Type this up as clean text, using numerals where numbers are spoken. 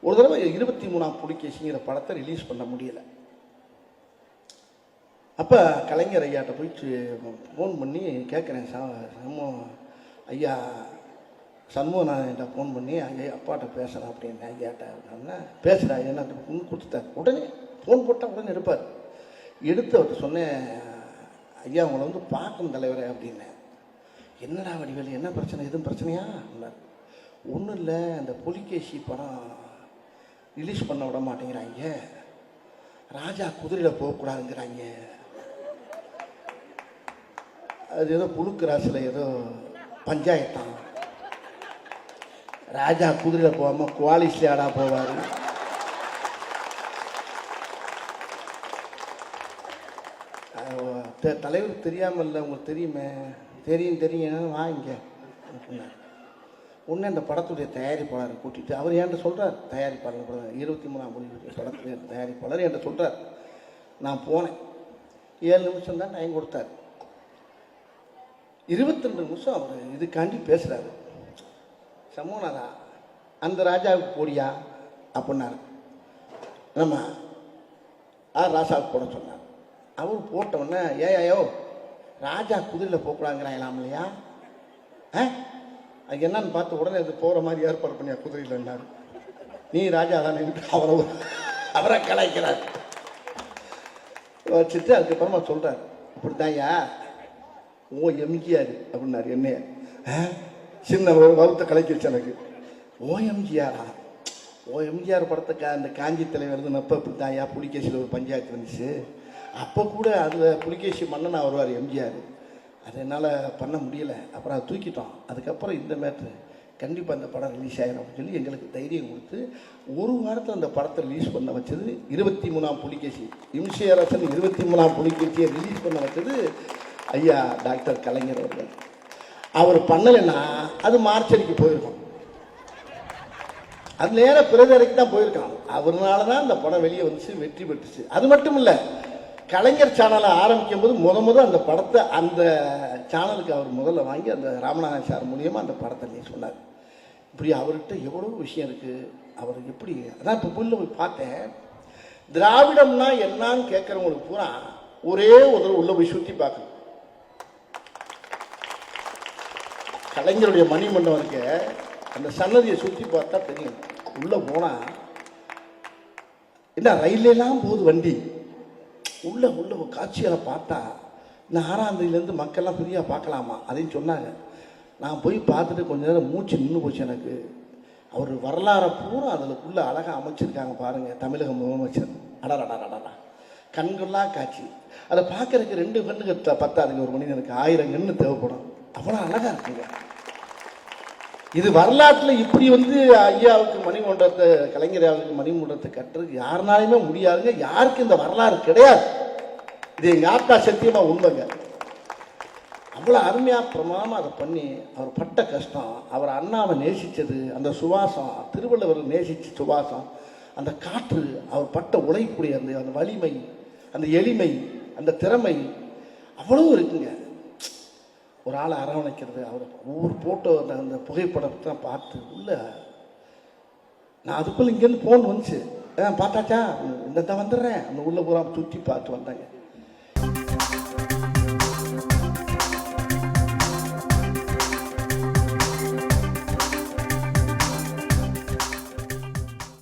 ஒரு தடவை 23ஆம் புலிகேசிங்கிற படத்தை ரிலீஸ் பண்ண முடியலை. அப்போ கலைஞர் ஐயாட்ட போயிட்டு ஃபோன் பண்ணி கேட்குறேன், ஐயா சண்முகநாதன்கிட்ட ஃபோன் பண்ணி ஐயா அப்பாட்ட பேசுகிறேன் அப்படின்னு ஐயாட்ட அப்படின்னா பேசுகிறா என்ன கொடுத்துட்டார். உடனே ஃபோன் போட்டால் உடனே எடுப்பார். எடுத்து அவர்கிட்ட சொன்னேன், ஐயா உங்களை வந்து பார்க்கணும் தலைவரே அப்படின்னேன். என்னடா வடிவேலு என்ன பிரச்சனை, எதுவும் பிரச்சனையா அப்படின்னார். ஒன்றும் இல்லை, அந்த புலிகேசி படம் ரிலீஸ் பண்ண விட மாட்டேங்கிறாங்க, ராஜா குதிரையில் போகக்கூடாதுங்கிறாங்க, அது ஏதோ புழுக்கு ராசியில் ஏதோ பஞ்சாயத்தான், ராஜா குதிரையில் போகாமல் குவாலிஸ்ல ஆடா போவார், தலைவர் தெரியாமல் இல்லை உங்களுக்கு தெரியுமே, தெரியும் வாங்க அப்படின்னார். ஒன்று அந்த படத்துடைய தயாரிப்பாளரை கூட்டிகிட்டு அவர் என்கிட்ட சொல்கிறார், தயாரிப்பாளர் 23ஆம் படத்துடைய தயாரிப்பாளர் என்கிட்ட சொல்கிறார். நான் போனேன், 7 நிமிஷம் தான் டைம் கொடுத்தார். 22 நிமிஷம் அவர் இதுக்காண்டி பேசுகிறாரு. சமூகநாதா அந்த ராஜாவுக்கு போடியா அப்படின்னாரு. நம்ம ராசாவுக்கு போட சொன்னார். அவர் போட்டவுடனே ஏயோ ராஜா குதிரையில் போகக்கூடாங்கிறாங்களாம் இல்லையா, அது என்னன்னு பார்த்து உடனே அது போகிற மாதிரி ஏற்பாடு பண்ணியா குதிரையில்னாரு. நீ ராஜா தானே அவரை கலாய்க்கிறார் வச்சுட்டு அதுக்கப்புறமா சொல்கிறார், இப்படித்தான்யா ஓ எம்ஜிஆர் அப்படின்னாரு. என்னைய சின்ன ஒரு வகுத்த கலைக்கிடுச்சு எனக்கு. ஓஎம்ஜிஆரா, ஓஎம்ஜிஆர் படத்துக்கு அந்த காஞ்சி தலைவர் அப்போ இப்படித்தான்யா புலிகேசியில் ஒரு பஞ்சாயத்து வந்துச்சு, அப்போ கூட அதில் புலிகேசி மன்னனாக வருவார் எம்ஜிஆர், அது என்னால் பண்ண முடியலை, அப்புறம் அதை தூக்கிட்டோம். அதுக்கப்புறம் இந்த மேட்ரு கண்டிப்பாக அந்த படம் ரிலீஸ் ஆகிடும் அப்படின்னு சொல்லி எங்களுக்கு தைரியம் கொடுத்து ஒரு வாரத்தில் அந்த படத்தை ரிலீஸ் பண்ண வச்சது 23ஆம் புலிகேசி. இம்சையரசன் 23ஆம் புலிகேசியை ரிலீஸ் பண்ண வச்சது ஐயா டாக்டர் கலைஞர் அவர்கள். அவர் பண்ணலைன்னா அது மார்ச்சரிக்கு போயிருக்கோம், அது நேரம் பிறகு தான் போயிருக்கான். அவர்னால தான் அந்த படம் வெளியே வந்துச்சு, வெற்றி பெற்றுச்சு. அது மட்டும் இல்லை, கலைஞர் சேனலை ஆரம்பிக்கும் போது முத அந்த படத்தை அந்த சேனலுக்கு அவர் முதல்ல வாங்கி அந்த ராமநாதன் சார் மூலியமாக அந்த படத்தை நீ சொன்னார். இப்படி அவர்கிட்ட எவ்வளோ விஷயம் இருக்குது. அவர் எப்படி அதான் இப்போ புல்ல போய் பார்த்தேன். திராவிடம்னா என்னான்னு கேட்குறவங்களுக்கு பூரா ஒரே ஒரு உள்ள போய் சுற்றி பார்க்கணும். கலைஞருடைய மணிமண்டபம் இருக்க அந்த சன்னதியை சுற்றி பார்த்தா தெரியும். உள்ளே போனால் என்ன ரயிலெல்லாம் போகுது வண்டி, உள்ள காட்சிகளை பார்த்தா இந்த 6ஆம் தேதியிலேருந்து மக்கள்லாம் ஃப்ரீயாக பார்க்கலாமா அதையும் சொன்னாங்க. நான் போய் பார்த்துட்டு கொஞ்ச நேரம் மூச்சு நின்று போச்சு எனக்கு. அவர் வரலாறை பூரா அதுக்குள்ளே அழகாக அமைச்சிருக்காங்க பாருங்கள். தமிழக முதலமைச்சர் அடடா கண்கள்லாம் காட்சி, அதை பார்க்கறதுக்கு 2 கண்ணுக்கு பத்தாதுங்க, ஒரு மனிதனுக்கு 1000 கண்ணு தேவைப்படும், அவ்வளோ அழகாக இருக்குங்க. இது வரலாற்றில் இப்படி வந்து ஐயாவுக்கு மணிமண்டபத்தை கலைஞராவுக்கு மணிமண்டபத்தை கட்டுறதுக்கு யாருனாலுமே முடியாதுங்க, யாருக்கு இந்த வரலாறு கிடையாது. இது எங்கள் ஆத்தா சத்தியமாக உண்மைங்க. அவ்வளோ அருமையாக பிரமாதமாக அதை பண்ணி அவர் பட்ட கஷ்டம், அவர் அண்ணாவை நேசித்தது, அந்த சுவாசம், திருவள்ளுவர் நேசித்த சுவாசம், அந்த காற்று, அவர் பட்ட உழைப்புடைய அந்த வலிமை, அந்த எளிமை, அந்த திறமை அவ்வளோ இருக்குங்க. ஒரு ஆளை அரவணைக்கிறது, அவர் ஒவ்வொரு போட்டோ அந்த புகைப்படத்தை பார்த்து உள்ள நான் அதுக்குள்ளே இங்கேருந்து ஃபோன் வந்துச்சு, பார்த்தாச்சா இந்த தான் வந்துடுறேன், அந்த உள்ள பூரா சுற்றி பார்த்து வந்தாங்க.